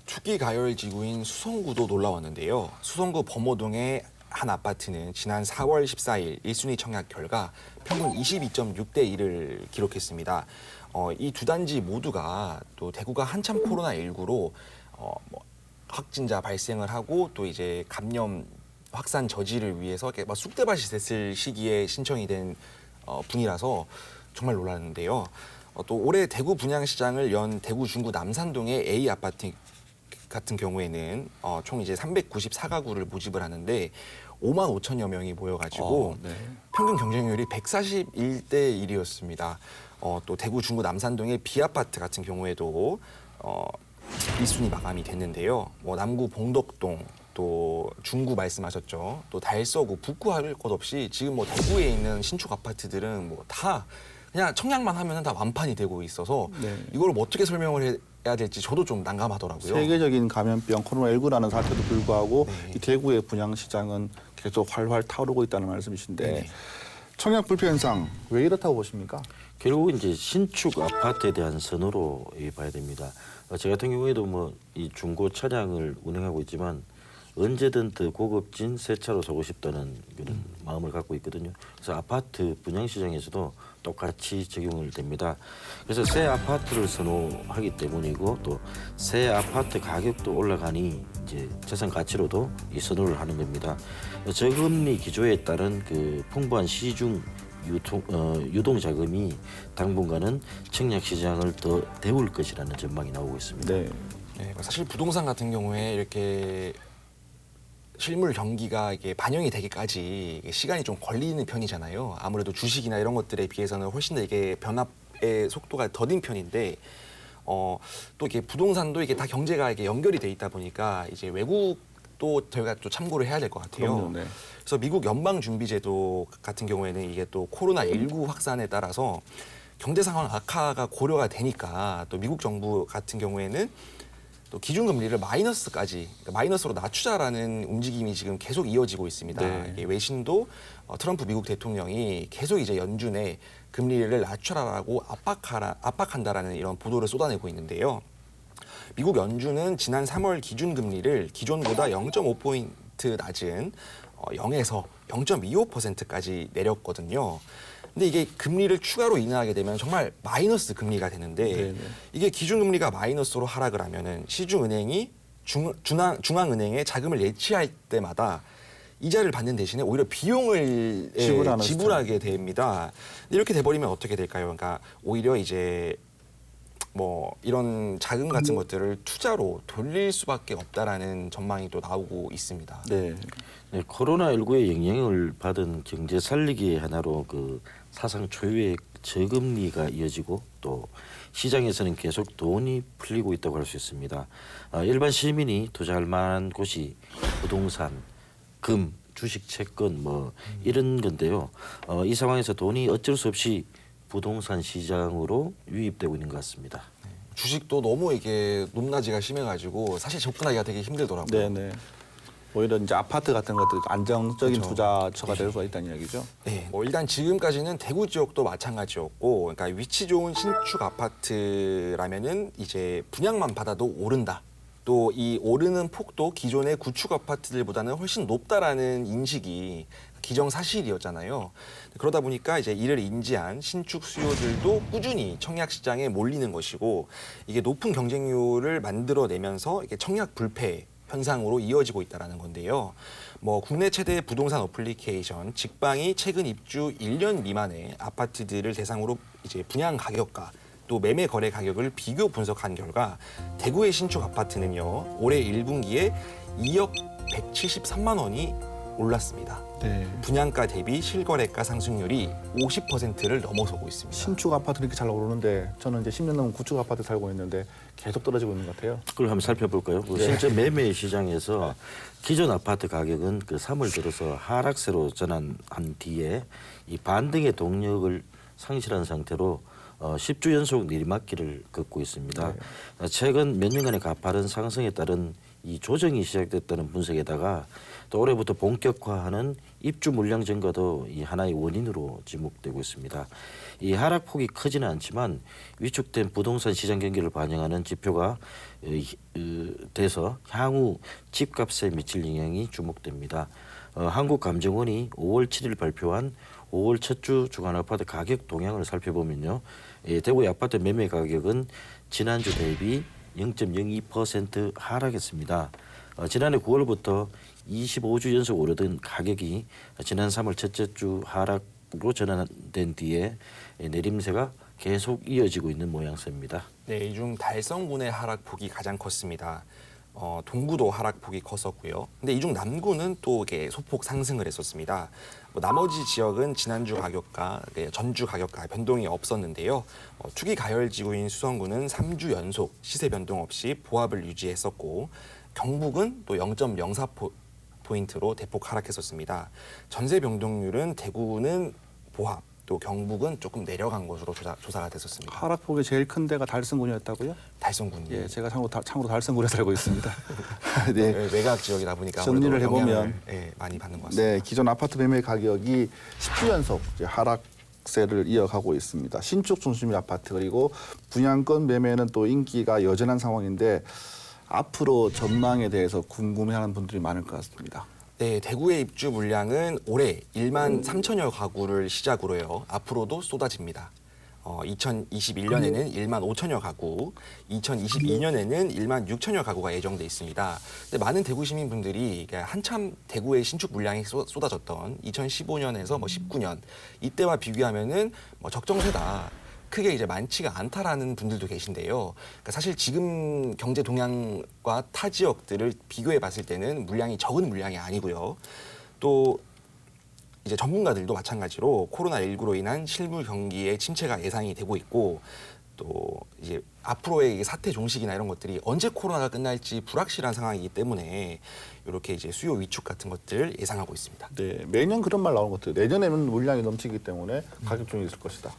투기 가열 지구인 수성구도 놀라웠는데요. 수성구 범호동의 한 아파트는 지난 4월 14일 1순위 청약 결과 평균 22.6대 1을 기록했습니다. 이 두 단지 모두가 또 대구가 한참 코로나19로 뭐 확진자 발생을 하고 또 이제 감염 확산 저지를 위해서 이렇게 막 쑥대밭이 됐을 시기에 신청이 된 분이라서 정말 놀랐는데요. 또 올해 대구 분양시장을 연 대구 중구 남산동의 A 아파트 같은 경우에는 총 이제 394가구를 모집을 하는데 5만 5천여 명이 모여가지고 네. 평균 경쟁률이 141대 1이었습니다. 또 대구 중구 남산동의 B 아파트 같은 경우에도 1순위 마감이 됐는데요. 뭐 남구 봉덕동 또 중구 말씀하셨죠. 또 달서구 북구 할 것 없이 지금 뭐 대구에 있는 신축 아파트들은 뭐 다 그냥 청약만 하면은 다 완판이 되고 있어서 네. 이걸 뭐 어떻게 설명을 해야 될지 저도 좀 난감하더라고요. 세계적인 감염병 코로나19라는 사태도 불구하고 네. 이 대구의 분양 시장은 계속 활활 타오르고 있다는 말씀이신데 네. 청약 불표 현상 왜 이렇다고 보십니까? 결국 이제 신축 아파트에 대한 선호로 봐야 됩니다. 저 같은 경우에도 뭐 이 중고 차량을 운행하고 있지만 언제든 더 고급진 새 차로 사고 싶다는 그런 마음을 갖고 있거든요. 그래서 아파트 분양 시장에서도 똑같이 적용을 됩니다. 그래서 새 아파트를 선호하기 때문이고 또 새 아파트 가격도 올라가니 이제 재산 가치로도 이 선호를 하는 겁니다. 저금리 기조에 따른 그 풍부한 시중 유동 자금이 당분간은 청약 시장을 더 데울 것이라는 전망이 나오고 있습니다. 네. 네, 사실 부동산 같은 경우에 이렇게 실물 경기가 이게 반영이 되기까지 이게 시간이 좀 걸리는 편이잖아요. 아무래도 주식이나 이런 것들에 비해서는 훨씬 더 이게 변합의 속도가 더딘 편인데 또 이게 부동산도 이게 다 경제가 이게 연결이 돼 있다 보니까 이제 외국도 저희가 또 참고를 해야 될 것 같아요. 그럼요, 네. 그래서 미국 연방준비제도 같은 경우에는 이게 또 코로나19 확산에 따라서 경제 상황 악화가 고려가 되니까 또 미국 정부 같은 경우에는 또 기준금리를 마이너스까지 그러니까 마이너스로 낮추자라는 움직임이 지금 계속 이어지고 있습니다. 네. 이게 외신도 트럼프 미국 대통령이 계속 이제 연준에 금리를 낮춰라라고 압박한다라는 이런 보도를 쏟아내고 있는데요. 미국 연준은 지난 3월 기준금리를 기존보다 0.5포인트 낮은 0에서 0.25%까지 내렸거든요. 근데 이게 금리를 추가로 인하하게 되면 정말 마이너스 금리가 되는데 네네. 이게 기준금리가 마이너스로 하락을 하면은 시중은행이 중앙은행에 자금을 예치할 때마다 이자를 받는 대신에 오히려 비용을 지불하게 됩니다. 이렇게 돼버리면 어떻게 될까요? 그러니까 오히려 이제 뭐 이런 자금 같은 것들을 투자로 돌릴 수밖에 없다라는 전망이 또 나오고 있습니다. 네. 네, 코로나19의 영향을 받은 경제 살리기의 하나로 그 사상 초유의 저금리가 이어지고 또 시장에서는 계속 돈이 풀리고 있다고 할 수 있습니다. 일반 시민이 투자할 만한 곳이 부동산, 금, 주식, 채권 뭐 이런 건데요. 이 상황에서 돈이 어쩔 수 없이 부동산 시장으로 유입되고 있는 것 같습니다. 주식도 너무 이게 높낮이가 심해가지고 사실 접근하기가 되게 힘들더라고요. 네네. 오히려 이제 아파트 같은 것들 안정적인 그렇죠. 투자처가 될 수가 있다는 이야기죠. 네, 뭐 일단 지금까지는 대구 지역도 마찬가지였고, 그러니까 위치 좋은 신축 아파트라면은 이제 분양만 받아도 오른다. 또 이 오르는 폭도 기존의 구축 아파트들보다는 훨씬 높다라는 인식이 기정사실이었잖아요. 그러다 보니까 이제 이를 인지한 신축 수요들도 꾸준히 청약 시장에 몰리는 것이고, 이게 높은 경쟁률을 만들어내면서 이게 청약 불패 현상으로 이어지고 있다는 건데요. 뭐 국내 최대 부동산 어플리케이션 직방이 최근 입주 1년 미만의 아파트들을 대상으로 이제 분양 가격과 또 매매 거래 가격을 비교 분석한 결과 대구의 신축 아파트는요. 올해 1분기에 2억 173만 원이 올랐습니다. 네. 분양가 대비 실거래가 상승률이 50%를 넘어서고 있습니다. 신축 아파트 이렇게 잘 오르는데 저는 이제 10년 넘은 구축 아파트 살고 있는데 계속 떨어지고 있는 것 같아요. 그걸 한번 살펴볼까요? 그 실제 매매 시장에서 기존 아파트 가격은 그 3월 들어서 하락세로 전환한 뒤에 이 반등의 동력을 상실한 상태로 10주 연속 내리막길을 걷고 있습니다. 최근 몇 년간의 가파른 상승에 따른 이 조정이 시작됐다는 분석에다가 또 올해부터 본격화하는 입주 물량 증가도 이 하나의 원인으로 지목되고 있습니다. 이 하락폭이 크지는 않지만 위축된 부동산 시장 경기를 반영하는 지표가 돼서 향후 집값에 미칠 영향이 주목됩니다. 한국감정원이 5월 7일 발표한 5월 첫 주 주간 아파트 가격 동향을 살펴보면요. 대구의 아파트 매매 가격은 지난주 대비 0.02% 하락했습니다. 지난해 9월부터 25주 연속 오르던 가격이 지난 3월 첫째 주 하락으로 전환된 뒤에 내림세가 계속 이어지고 있는 모양새입니다. 네, 이 중 달성군의 하락폭이 가장 컸습니다. 동구도 하락폭이 컸었고요. 근데 이 중 남구는 또 이게 소폭 상승을 했었습니다. 나머지 지역은 지난주 가격과 전주 가격과 변동이 없었는데요. 투기 가열 지구인 수성구는 3주 연속 시세 변동 없이 보합을 유지했었고 경북은 또 0.04포인트로 대폭 하락했었습니다. 전세 변동률은 대구는 보합, 또 경북은 조금 내려간 것으로 조사가 됐었습니다. 하락폭이 제일 큰 데가 달성군이었다고요? 달성군이. 예, 제가 참고로 달성군에 살고 있습니다. 네. 외곽 지역이다 보니까 정리를 해보면 영향을, 많이 받는 것 같습니다. 네, 기존 아파트 매매 가격이 10주 연속 이제 하락세를 이어가고 있습니다. 신축 중심의 아파트 그리고 분양권 매매는 또 인기가 여전한 상황인데 앞으로 전망에 대해서 궁금해하는 분들이 많을 것 같습니다. 네, 대구의 입주 물량은 올해 1만 3천여 가구를 시작으로요. 앞으로도 쏟아집니다. 2021년에는 1만 5천여 가구, 2022년에는 1만 6천여 가구가 예정돼 있습니다. 근데 많은 대구 시민분들이 한참 대구의 신축 물량이 쏟아졌던 2015년에서 19년 이때와 비교하면은 적정세다. 크게 이제 많지가 않다라는 분들도 계신데요. 그러니까 사실 지금 경제 동향과 타 지역들을 비교해 봤을 때는 물량이 적은 물량이 아니고요. 또 이제 전문가들도 마찬가지로 코로나19로 인한 실물 경기의 침체가 예상이 되고 있고 또 이제 앞으로의 사태 종식이나 이런 것들이 언제 코로나가 끝날지 불확실한 상황이기 때문에 이렇게 이제 수요 위축 같은 것들을 예상하고 있습니다. 네, 매년 그런 말 나오는 것 같아요. 내년에는 물량이 넘치기 때문에 가격종이 있을 것이다.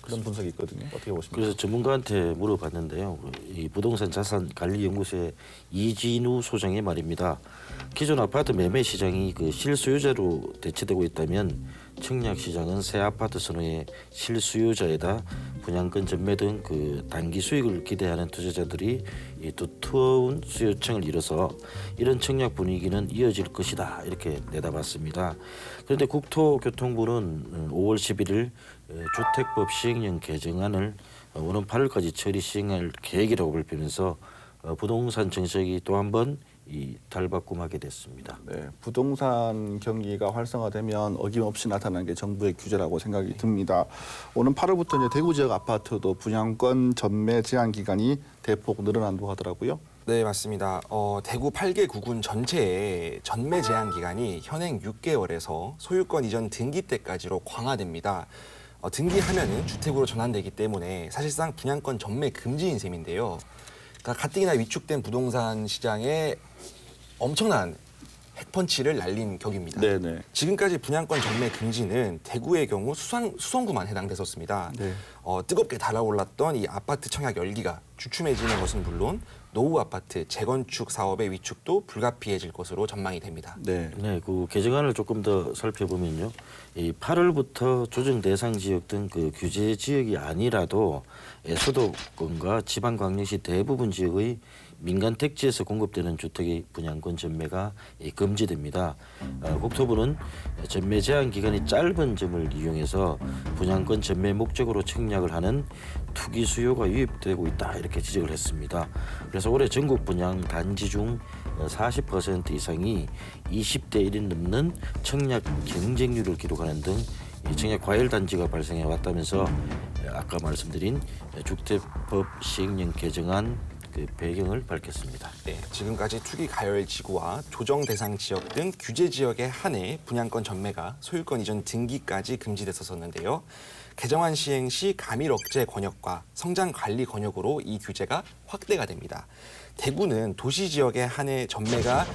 그런 분석이 있거든요. 어떻게 보십니까? 그래서 전문가한테 물어봤는데요. 이 부동산 자산 관리 연구소의 이진우 소장의 말입니다. 기존 아파트 매매 시장이 그 실수요자로 대체되고 있다면 청약 시장은 새 아파트 선호의 실수요자에다 분양권 전매 등 그 단기 수익을 기대하는 투자자들이 이 두터운 수요층을 이뤄서 이런 청약 분위기는 이어질 것이다 이렇게 내다봤습니다. 그런데 국토교통부는 5월 11일 주택법 시행령 개정안을 오는 8월까지 처리 시행할 계획이라고 밝히면서 부동산 정책이 또 한 번 달바꿈하게 됐습니다. 네, 부동산 경기가 활성화되면 어김없이 나타나는 게 정부의 규제라고 생각이 듭니다. 오는 8월부터 이제 대구 지역 아파트도 분양권 전매 제한 기간이 대폭 늘어난다고 하더라고요. 네, 맞습니다. 대구 8개 구군 전체의 전매 제한 기간이 현행 6개월에서 소유권 이전 등기 때까지로 강화됩니다. 등기하면은 주택으로 전환되기 때문에 사실상 분양권 전매 금지인 셈인데요. 그러니까 가뜩이나 위축된 부동산 시장에 엄청난 핵펀치를 날린 격입니다. 네네. 지금까지 분양권 전매 금지는 대구의 경우 수성구만 해당됐었습니다. 네. 뜨겁게 달아올랐던 이 아파트 청약 열기가 주춤해지는 것은 물론 노후 아파트 재건축 사업의 위축도 불가피해질 것으로 전망이 됩니다. 네. 네, 그 개정안을 조금 더 살펴보면요. 이 8월부터 조정 대상 지역 등 그 규제 지역이 아니라도 수도권과 지방광역시 대부분 지역의 민간 택지에서 공급되는 주택의 분양권 전매가 금지됩니다. 국토부는 전매 제한 기간이 짧은 점을 이용해서 분양권 전매 목적으로 청약을 하는 투기 수요가 유입되고 있다 이렇게 지적을 했습니다. 그래서 올해 전국 분양 단지 중 40% 이상이 20대 1이 넘는 청약 경쟁률을 기록하는 등 청약 과열 단지가 발생해 왔다면서 아까 말씀드린 주택법 시행령 개정안 그 배경을 밝혔습니다. 네, 지금까지 투기 가열 지구와 조정 대상 지역 등 규제 지역에 한해 분양권 전매가 소유권 이전 등기까지 금지됐었는데요. 개정안 시행 시 감일 억제 권역과 성장 관리 권역으로 이 규제가 확대가 됩니다. 대구는 도시 지역에 한해 전매가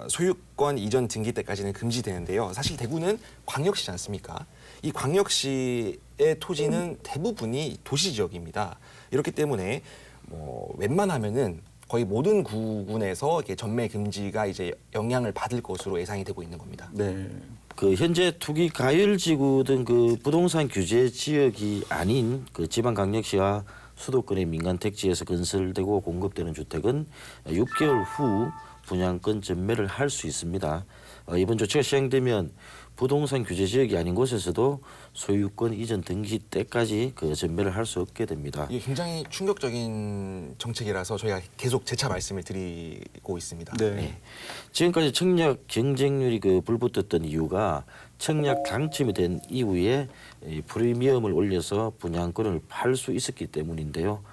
소유권 이전 등기 때까지는 금지되는데요. 사실 대구는 광역시지 않습니까? 이 광역시의 토지는 대부분이 도시 지역입니다. 이렇기 때문에 웬만하면은 거의 모든 구군에서 이렇게 전매 금지가 이제 영향을 받을 것으로 예상이 되고 있는 겁니다. 네. 그 현재 투기 가열 지구 등 그 부동산 규제 지역이 아닌 그 지방광역시와 수도권의 민간 택지에서 건설되고 공급되는 주택은 6개월 후 분양권 전매를 할 수 있습니다. 이번 조치가 시행되면 부동산 규제 지역이 아닌 곳에서도 소유권 이전 등기 때까지 그 전매를 할 수 없게 됩니다. 이게 굉장히 충격적인 정책이라서 저희가 계속 재차 말씀을 드리고 있습니다. 네. 네. 지금까지 청약 경쟁률이 불붙었던 이유가 청약 당첨이 된 이후에 이 프리미엄을 올려서 분양권을 팔 수 있었기 때문인데요.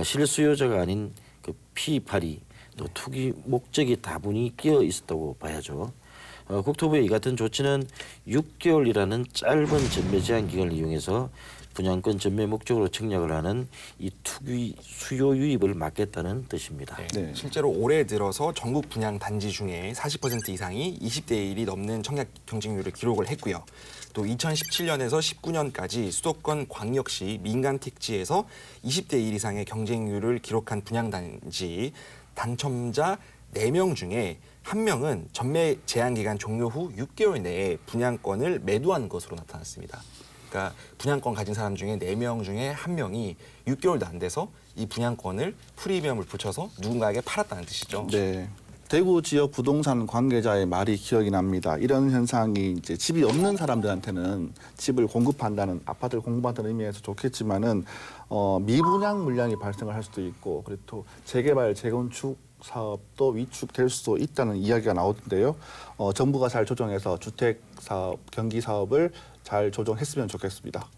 실수요자가 아닌 그 피팔이 또 투기 목적이 다분히 끼어 있었다고 봐야죠. 국토부의 이 같은 조치는 6개월이라는 짧은 전매 제한 기간을 이용해서 분양권 전매 목적으로 청약을 하는 이 투기 수요 유입을 막겠다는 뜻입니다. 네. 실제로 올해 들어서 전국 분양 단지 중에 40% 이상이 20대 1이 넘는 청약 경쟁률을 기록을 했고요. 또 2017년에서 19년까지 수도권 광역시 민간 택지에서 20대 1 이상의 경쟁률을 기록한 분양 단지 당첨자 4명 중에 1명은 전매 제한 기간 종료 후 6개월 내에 분양권을 매도한 것으로 나타났습니다. 그러니까 분양권 가진 사람 중에 4명 중에 1명이 6개월도 안 돼서 이 분양권을 프리미엄을 붙여서 누군가에게 팔았다는 뜻이죠. 네. 대구 지역 부동산 관계자의 말이 기억이 납니다. 이런 현상이 이제 집이 없는 사람들한테는 집을 공급한다는 아파트를 공급한다는 의미에서 좋겠지만은 미분양 물량이 발생을 할 수도 있고 그리고 또 재개발 재건축 사업도 위축될 수도 있다는 이야기가 나오던데요. 정부가 잘 조정해서 주택 사업, 경기 사업을 잘 조정했으면 좋겠습니다.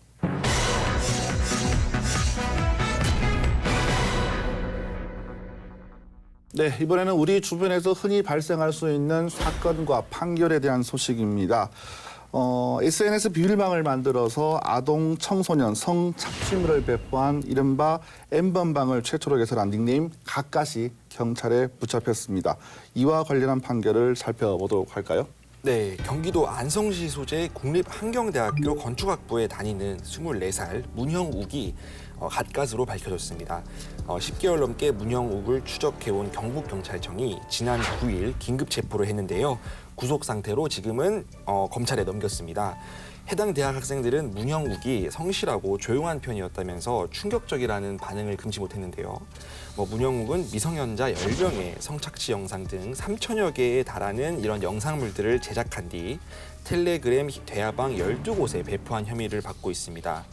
네, 이번에는 우리 주변에서 흔히 발생할 수 있는 사건과 판결에 대한 소식입니다. SNS 비밀망을 만들어서 아동 청소년 성착취물을 배포한 이른바 N번방을 최초로 개설한 닉네임 가까시 경찰에 붙잡혔습니다. 이와 관련한 판결을 살펴보도록 할까요? 네, 경기도 안성시 소재 국립환경대학교 건축학부에 다니는 24살 문형욱이 갓갓으로 밝혀졌습니다. 10개월 넘게 문형욱을 추적해온 경북경찰청이 지난 9일 긴급 체포를 했는데요. 구속 상태로 지금은 검찰에 넘겼습니다. 해당 대학 학생들은 문형욱이 성실하고 조용한 편이었다면서 충격적이라는 반응을 금치 못했는데요. 문형욱은 미성년자 10명의 성착취 영상 등 3천여 개에 달하는 이런 영상물들을 제작한 뒤 텔레그램 대화방 12곳에 배포한 혐의를 받고 있습니다.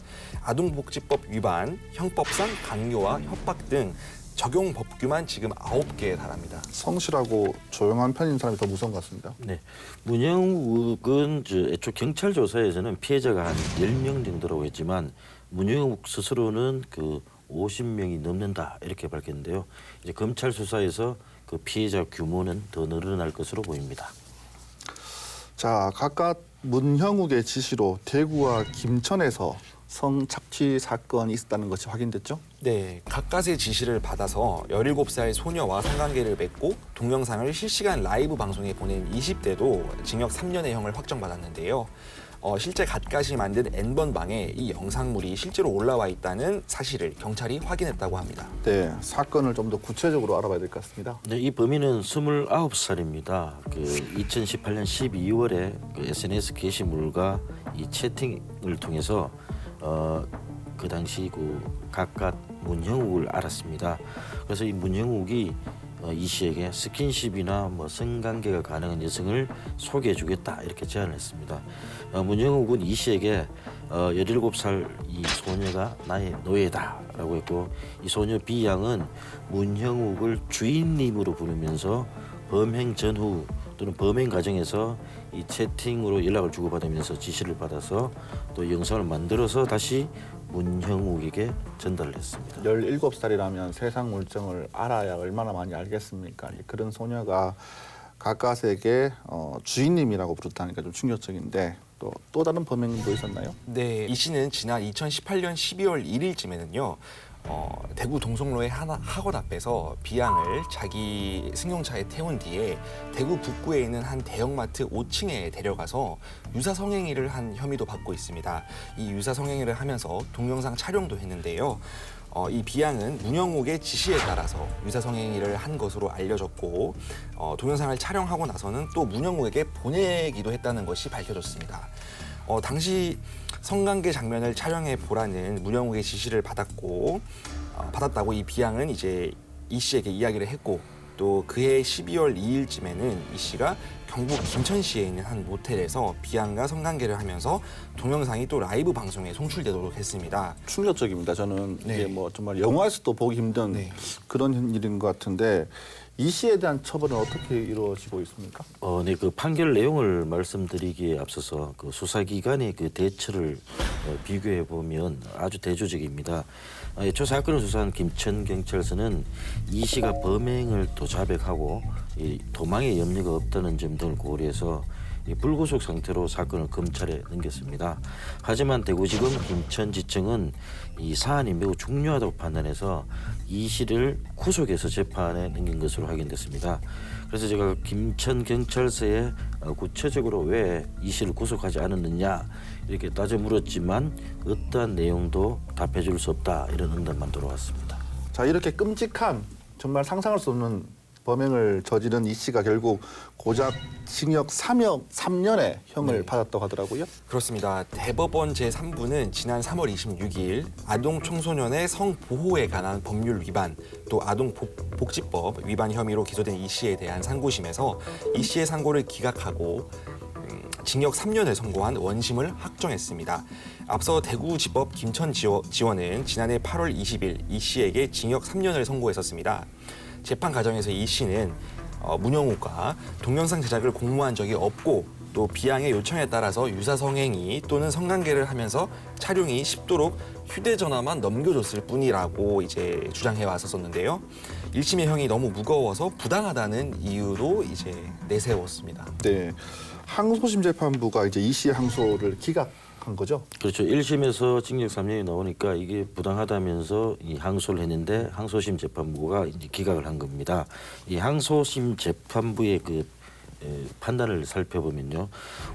아동복지법 위반, 형법상 강요와 협박 등 적용 법규만 지금 9개에 달합니다. 성실하고 조용한 편인 사람이 더 무서운 것 같습니다. 네, 문형욱은 애초 경찰 조사에서는 피해자가 한 10명 정도라고 했지만 문형욱 스스로는 50명이 넘는다 이렇게 밝혔는데요. 이제 검찰 수사에서 그 피해자 규모는 더 늘어날 것으로 보입니다. 자, 각각 문형욱의 지시로 대구와 김천에서 성착취 사건이 있었다는 것이 확인됐죠? 네, 각각의 지시를 받아서 17살 소녀와 성관계를 맺고 동영상을 실시간 라이브 방송에 보낸 20대도 징역 3년의 형을 확정받았는데요. 실제 갓갓이 만든 N번방에 이 영상물이 실제로 올라와 있다는 사실을 경찰이 확인했다고 합니다. 네, 사건을 좀 더 구체적으로 알아봐야 될 것 같습니다. 네, 이 범인은 29살입니다. 2018년 12월에 SNS 게시물과 이 채팅을 통해서 그 당시 각각 문형욱을 알았습니다. 그래서 이 문형욱이 이 씨에게 스킨십이나 성관계가 가능한 여성을 소개해주겠다 이렇게 제안을 했습니다. 문형욱은 이 씨에게 17살 이 소녀가 나의 노예다라고 했고 이 소녀 B 양은 문형욱을 주인님으로 부르면서 범행 전후 또는 범행 과정에서 이 채팅으로 연락을 주고받으면서 지시를 받아서 또 영상을 만들어서 다시 문형욱에게 전달을 했습니다. 17살이라면 세상 물정을 알아야 얼마나 많이 알겠습니까? 그런 소녀가 가까스에게 주인님이라고 부르다니까 좀 충격적인데 또 다른 범행도 있었나요? 네, 이 씨는 지난 2018년 12월 1일쯤에는요. 대구 동성로의 학원 앞에서 B양을 자기 승용차에 태운 뒤에 대구 북구에 있는 한 대형마트 5층에 데려가서 유사 성행위를 한 혐의도 받고 있습니다. 이 유사 성행위를 하면서 동영상 촬영도 했는데요. 이 B양은 문형욱의 지시에 따라서 유사 성행위를 한 것으로 알려졌고 동영상을 촬영하고 나서는 또 문형욱에게 보내기도 했다는 것이 밝혀졌습니다. 당시 성관계 장면을 촬영해 보라는 문형욱의 지시를 받았고 받았다고 이 비양은 이제 이 씨에게 이야기를 했고 또 그해 12월 2일쯤에는 이 씨가 경북 김천시에 있는 한 모텔에서 비양과 성관계를 하면서 동영상이 또 라이브 방송에 송출되도록 했습니다. 충격적입니다. 저는 네. 이게 뭐 정말 영화에서도 보기 힘든 네. 그런 일인 것 같은데 이 씨에 대한 처벌은 어떻게 이루어지고 있습니까? 네, 그 판결 내용을 말씀드리기에 앞서서 그 수사기관의 그 대처를 비교해 보면 아주 대조적입니다. 애초 사건을 수사한 김천경찰서는 이 씨가 범행을 또 자백하고 이 도망의 염려가 없다는 점 등을 고려해서 이 불구속 상태로 사건을 검찰에 넘겼습니다. 하지만 대구지검 김천지청은 이 사안이 매우 중요하다고 판단해서 이 씨를 구속해서 재판에 넘긴 것으로 확인됐습니다. 그래서 제가 김천경찰서에 구체적으로 왜 이 씨를 구속하지 않았느냐 이렇게 따져 물었지만 어떠한 내용도 답해줄 수 없다 이런 응답만 돌아왔습니다. 자, 이렇게 끔찍한 정말 상상할 수 없는 범행을 저지른 이 씨가 결국 고작 징역 3년의 형을 네. 받았다고 하더라고요. 그렇습니다. 대법원 제3부는 지난 3월 26일 아동 청소년의 성보호에 관한 법률 위반 또 아동복지법 위반 혐의로 기소된 이 씨에 대한 상고심에서 이 씨의 상고를 기각하고 징역 3년을 선고한 원심을 확정했습니다. 앞서 대구지법 김천지원은 지난해 8월 20일 이 씨에게 징역 3년을 선고했었습니다. 재판 과정에서 이 씨는 문영욱과 동영상 제작을 공모한 적이 없고 또 비양의 요청에 따라서 유사 성행위 또는 성관계를 하면서 촬영이 쉽도록 휴대전화만 넘겨줬을 뿐이라고 이제 주장해 왔었는데요. 1심의 형이 너무 무거워서 부당하다는 이유로 이제 내세웠습니다. 네, 항소심 재판부가 이제 이 씨의 항소를 기각한 거죠. 그렇죠. 1심에서 징역 3년이 나오니까 이게 부당하다면서 이 항소를 했는데 항소심 재판부가 이제 기각을 한 겁니다. 이 항소심 재판부의 그 판단을 살펴보면요.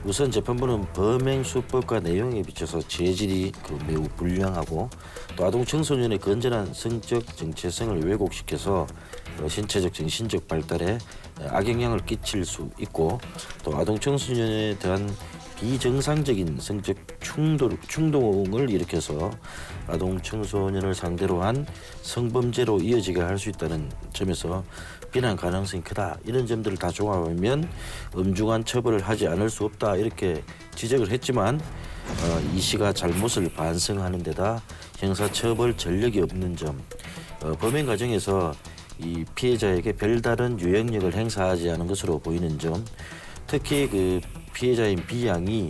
우선 재판부는 범행 수법과 내용에 비춰서 재질이 매우 불량하고 또 아동 청소년의 건전한 성적 정체성을 왜곡시켜서 신체적 정신적 발달에 악영향을 끼칠 수 있고 또 아동 청소년에 대한 비정상적인 성적 충동을 일으켜서 아동 청소년을 상대로 한 성범죄로 이어지게 할 수 있다는 점에서 비난 가능성이 크다. 이런 점들을 다 종합하면 엄중한 처벌을 하지 않을 수 없다. 이렇게 지적을 했지만 이 씨가 잘못을 반성하는 데다 형사처벌 전력이 없는 점, 범행 과정에서 이 피해자에게 별다른 유형력을 행사하지 않은 것으로 보이는 점, 특히 그 피해자인 비양이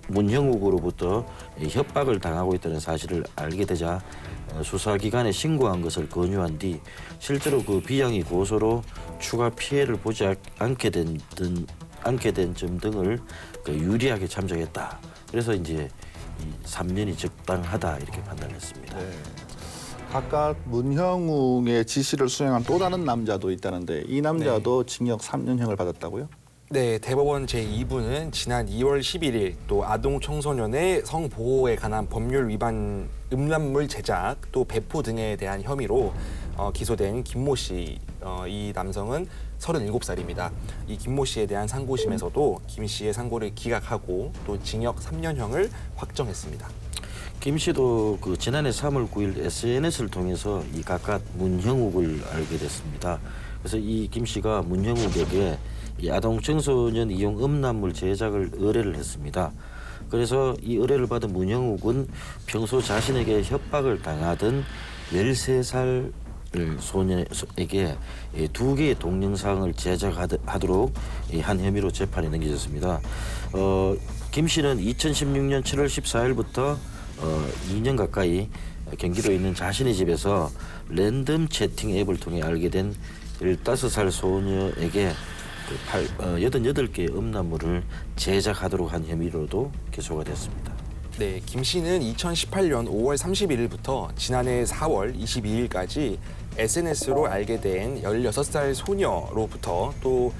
문형욱으로부터 협박을 당하고 있다는 사실을 알게 되자 수사기관에 신고한 것을 권유한 뒤 실제로 그 비양이 고소로 추가 피해를 보지 않게 된 점 등을 유리하게 참작했다. 그래서 이제 이 3년이 적당하다 이렇게 판단했습니다. 네. 각각 문형웅의 지시를 수행한 또 다른 남자도 있다는데 이 남자도 징역 3년형을 받았다고요? 네, 대법원 제2부는 지난 2월 11일 또 아동 청소년의 성보호에 관한 법률 위반 음란물 제작 또 배포 등에 대한 혐의로 기소된 김모 씨, 이 남성은 37살입니다. 이 김모 씨에 대한 상고심에서도 김 씨의 상고를 기각하고 또 징역 3년형을 확정했습니다. 김 씨도 그 지난해 3월 9일 SNS를 통해서 이 각각 문형욱을 알게 됐습니다. 그래서 이 김 씨가 문형욱에게 이 아동 청소년 이용 음란물 제작을 의뢰를 했습니다. 그래서 이 의뢰를 받은 문형욱은 평소 자신에게 협박을 당하던 13살 소녀에게 2개의 동영상을 제작하도록 한 혐의로 재판에 넘겨졌습니다. 김 씨는 2016년 7월 14일부터 2년 가까이 경기도에 있는 자신의 집에서 랜덤 채팅 앱을 통해 알게 된 15살 소녀에게 88개의 음란물을 제작하도록 한 혐의로도 기소가 됐습니다. 네, 김 씨는 2018년 5월 31일부터 지난해 4월 22일까지 SNS로 알게 된 16살 소녀로부터 또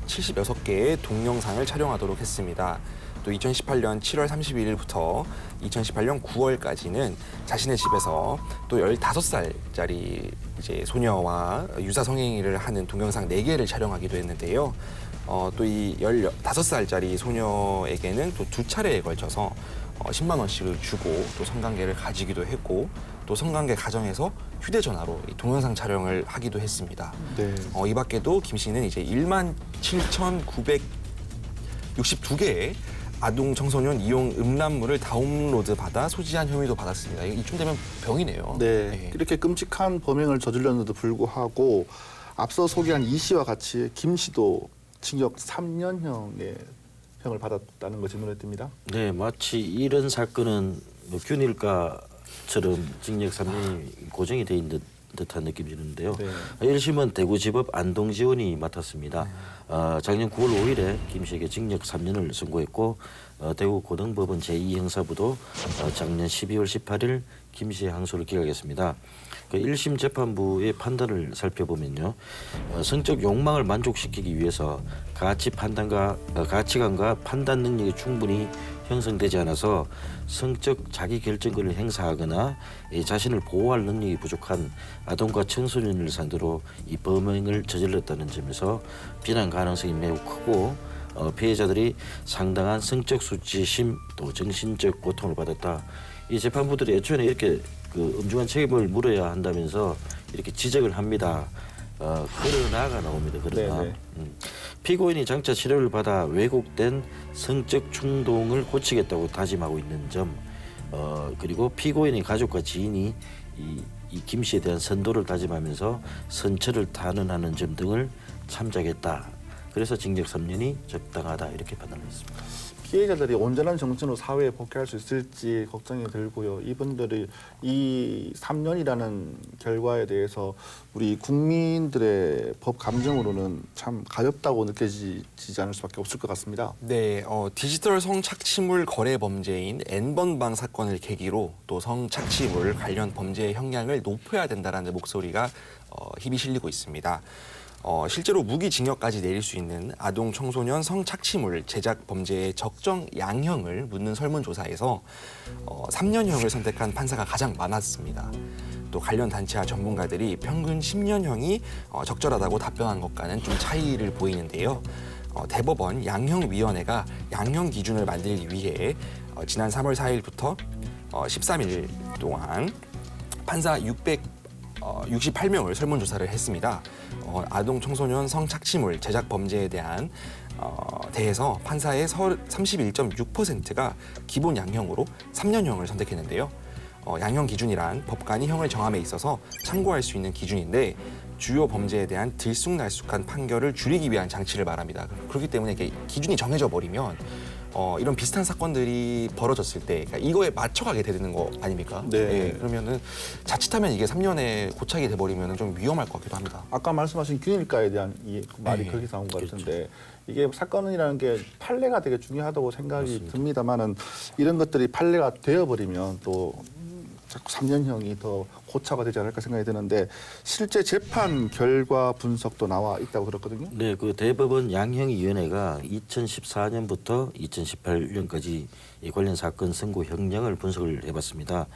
76개의 동영상을 촬영하도록 했습니다. 또 2018년 7월 31일부터 2018년 9월까지는 자신의 집에서 또 15살짜리 이제 소녀와 유사 성행위를 하는 동영상 4개를 촬영하기도 했는데요. 또 이 15살짜리 소녀에게는 또 2차례에 걸쳐서 10만 원씩을 주고 또 성관계를 가지기도 했고 또 성관계 가정에서 휴대전화로 이 동영상 촬영을 하기도 했습니다. 네. 이 밖에도 김 씨는 이제 17,962개의 아동 청소년 이용 음란물을 다운로드 받아 소지한 혐의도 받았습니다. 이쯤 되면 병이네요. 네. 이렇게 끔찍한 범행을 저질렀는데도 불구하고 앞서 소개한 이 씨와 같이 김 씨도 징역 3년형의 형을 받았다는 것이 눈에 띕니다. 네, 마치 이런 사건은 뭐 균일가처럼 징역 3년이 고정이 돼 있는 듯한 느낌이 드는데요. 네. 1심은 대구지법 안동지원이 맡았습니다. 작년 9월 5일에 김 씨에게 징역 3년을 선고했고 대구고등법원 제2형사부도 작년 12월 18일 김 씨의 항소를 기각했습니다. 그 1심 재판부의 판단을 살펴보면요. 성적 욕망을 만족시키기 위해서 가치관과 판단 능력이 충분히 형성되지 않아서 성적 자기결정권을 행사하거나 자신을 보호할 능력이 부족한 아동과 청소년을 상대로 이 범행을 저질렀다는 점에서 비난 가능성이 매우 크고 피해자들이 상당한 성적 수치심 또 정신적 고통을 받았다. 이 재판부들이 애초에 이렇게 그 엄중한 책임을 물어야 한다면서 이렇게 지적을 합니다. 그러나가 나옵니다. 그러나 네네. 피고인이 장차 치료를 받아 왜곡된 성적 충동을 고치겠다고 다짐하고 있는 점, 그리고 피고인의 가족과 지인이 이 김 씨에 대한 선도를 다짐하면서 선처를 단언하는 점 등을 참작했다. 그래서 징역 3년이 적당하다 이렇게 판단을 했습니다. 피해자들이 온전한 정신으로 사회에 복귀할 수 있을지 걱정이 들고요. 이분들이 이 3년이라는 결과에 대해서 우리 국민들의 법 감정으로는 참 가볍다고 느껴지지 않을 수밖에 없을 것 같습니다. 네, 디지털 성착취물 거래 범죄인 N번방 사건을 계기로 또 성착취물 관련 범죄의 형량을 높여야 된다라는 목소리가 힘이 실리고 있습니다. 실제로 무기징역까지 내릴 수 있는 아동 청소년 성착취물 제작 범죄의 적정 양형을 묻는 설문조사에서 3년형을 선택한 판사가 가장 많았습니다. 또 관련 단체와 전문가들이 평균 10년형이 적절하다고 답변한 것과는 좀 차이를 보이는데요. 대법원 양형위원회가 양형 기준을 만들기 위해 지난 3월 4일부터 13일 동안 판사 668명을 설문조사를 했습니다. 아동 청소년 성착취물 제작 범죄에 대해서 판사의 31.6%가 기본 양형으로 3년형을 선택했는데요. 양형 기준이란 법관이 형을 정함에 있어서 참고할 수 있는 기준인데 주요 범죄에 대한 들쑥날쑥한 판결을 줄이기 위한 장치를 말합니다. 그렇기 때문에 이게 기준이 정해져 버리면 이런 비슷한 사건들이 벌어졌을 때 그러니까 이거에 맞춰가게 되는 거 아닙니까? 네. 그러면은 자칫하면 이게 3년에 고착이 돼버리면 좀 위험할 것 같기도 합니다. 아까 말씀하신 균일가에 대한 이 말이 네. 그렇게 나온 것 같은데 이게 사건이라는 게 판례가 되게 중요하다고 생각이 듭니다만은 이런 것들이 판례가 되어버리면 또 자꾸 3년형이 더 고차가 되지 않을까 생각이 드는데 실제 재판 결과 분석도 나와 있다고 들었거든요. 네, 그 대법원 양형위원회가 2014년부터 2018년까지 이 관련 사건 선고 형량을 분석을 해봤습니다.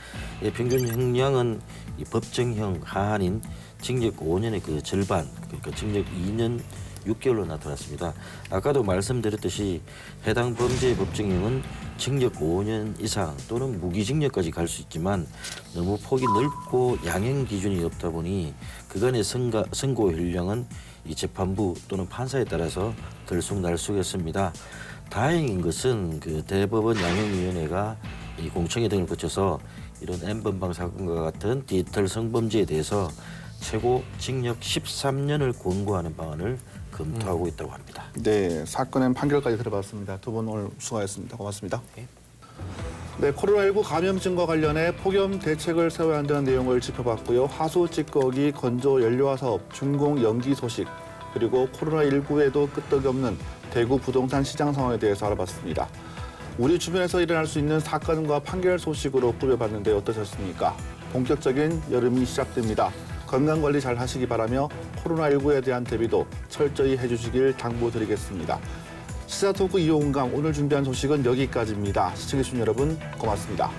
평균 형량은 이 법정형 하한인 징역 5년의 그 절반, 그러니까 징역 2년 6개월로 나타났습니다. 아까도 말씀드렸듯이 해당 범죄의 법정형은 징역 5년 이상 또는 무기징역까지 갈 수 있지만 너무 폭이 넓고 양형 기준이 없다 보니 그간의 선고 형량은 이 재판부 또는 판사에 따라서 들쑥날쑥했습니다. 다행인 것은 그 대법원 양형위원회가 이 공청회 등을 거쳐서 이런 N번방 사건과 같은 디지털 성범죄에 대해서 최고 징역 13년을 권고하는 방안을 검토하고 있다고 합니다. 네, 사건의 판결까지 들어봤습니다. 두 분 오늘 수고하셨습니다. 고맙습니다. 네, 코로나19 감염증과 관련해 폭염 대책을 세워야 한다는 내용을 짚어봤고요. 하수 찌꺼기 건조 연료화 사업 준공 연기 소식 그리고 코로나19에도 끄떡이 없는 대구 부동산 시장 상황에 대해서 알아봤습니다. 우리 주변에서 일어날 수 있는 사건과 판결 소식으로 꾸며봤는데 어떠셨습니까? 본격적인 여름이 시작됩니다. 건강관리 잘 하시기 바라며 코로나19에 대한 대비도 철저히 해주시길 당부드리겠습니다. 시사토크 이호은강 오늘 준비한 소식은 여기까지입니다. 시청해주신 여러분 고맙습니다.